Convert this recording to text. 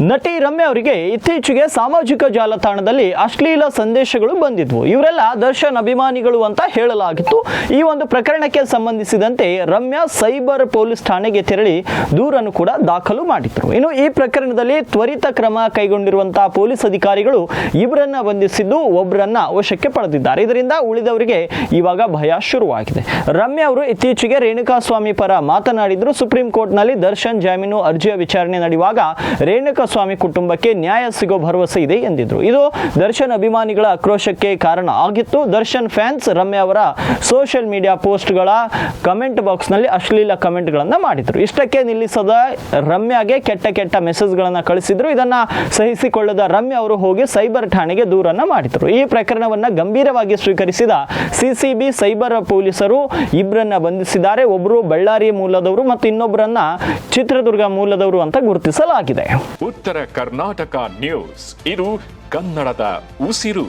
ನಟಿ ರಮ್ಯಾ ಅವರಿಗೆ ಇತ್ತೀಚೆಗೆ ಸಾಮಾಜಿಕ ಜಾಲತಾಣದಲ್ಲಿ ಅಶ್ಲೀಲ ಸಂದೇಶಗಳು ಬಂದಿದ್ವು. ಇವರೆಲ್ಲ ದರ್ಶನ್ ಅಭಿಮಾನಿಗಳು ಅಂತ ಹೇಳಲಾಗಿತ್ತು. ಈ ಒಂದು ಪ್ರಕರಣಕ್ಕೆ ಸಂಬಂಧಿಸಿದಂತೆ ರಮ್ಯಾ ಸೈಬರ್ ಪೊಲೀಸ್ ಠಾಣೆಗೆ ತೆರಳಿ ದೂರನ್ನು ಕೂಡ ದಾಖಲು ಮಾಡಿದ್ರು. ಇನ್ನು ಈ ಪ್ರಕರಣದಲ್ಲಿ ತ್ವರಿತ ಕ್ರಮ ಕೈಗೊಂಡಿರುವಂತಹ ಪೊಲೀಸ್ ಅಧಿಕಾರಿಗಳು ಇವರನ್ನ ಬಂಧಿಸಿದ್ದು ಒಬ್ಬರನ್ನ ವಶಕ್ಕೆ ಪಡೆದಿದ್ದಾರೆ. ಇದರಿಂದ ಉಳಿದವರಿಗೆ ಇವಾಗ ಭಯ ಶುರುವಾಗಿದೆ. ರಮ್ಯಾ ಅವರು ಇತ್ತೀಚೆಗೆ ರೇಣುಕಾಸ್ವಾಮಿ ಪರ ಮಾತನಾಡಿದ್ರು. ಸುಪ್ರೀಂ ಕೋರ್ಟ್ನಲ್ಲಿ ದರ್ಶನ್ ಜಾಮೀನು ಅರ್ಜಿಯ ವಿಚಾರಣೆ ನಡೆಯುವಾಗ ರೇಣುಕಾಸ್ವಾಮಿ ಕುಟುಂಬಕ್ಕೆ ನ್ಯಾಯ ಸಿಗೋ ಭರವಸೆ ಇದೆ ಎಂದಿದ್ರು. ಇದು ದರ್ಶನ್ ಅಭಿಮಾನಿಗಳ ಆಕ್ರೋಶಕ್ಕೆ ಕಾರಣ ಆಗಿತ್ತು. ದರ್ಶನ್ ಫ್ಯಾನ್ಸ್ ರಮ್ಯಾ ಅವರ ಸೋಷಿಯಲ್ ಮೀಡಿಯಾ ಪೋಸ್ಟ್ಗಳ ಕಮೆಂಟ್ ಬಾಕ್ಸ್ ನಲ್ಲಿ ಅಶ್ಲೀಲ ಕಮೆಂಟ್ ಗಳನ್ನ ಮಾಡಿದ್ರು. ಇಷ್ಟಕ್ಕೆ ನಿಲ್ಲಿಸದ ರಮ್ಯಾಗೆ ಕೆಟ್ಟ ಮೆಸೇಜ್ಗಳನ್ನ ಕಳಿಸಿದ್ರು. ಇದನ್ನ ಸಹಿಸಿಕೊಳ್ಳದ ರಮ್ಯಾ ಅವರು ಹೋಗಿ ಸೈಬರ್ ಠಾಣೆಗೆ ದೂರನ್ನ ಮಾಡಿದ್ರು. ಈ ಪ್ರಕರಣವನ್ನ ಗಂಭೀರವಾಗಿ ಸ್ವೀಕರಿಸಿದ ಸಿಸಿಬಿ ಸೈಬರ್ ಪೊಲೀಸರು ಇಬ್ಬರನ್ನ ಬಂಧಿಸಿದ್ದಾರೆ. ಒಬ್ಬರು ಬಳ್ಳಾರಿ ಮೂಲದವರು ಮತ್ತು ಇನ್ನೊಬ್ಬರನ್ನ ಚಿತ್ರದುರ್ಗ ಮೂಲದವರು ಅಂತ ಗುರುತಿಸಲಾಗಿದೆ. ಉತ್ತರ ಕರ್ನಾಟಕ ನ್ಯೂಸ್, ಇದು ಕನ್ನಡದ ಉಸಿರು.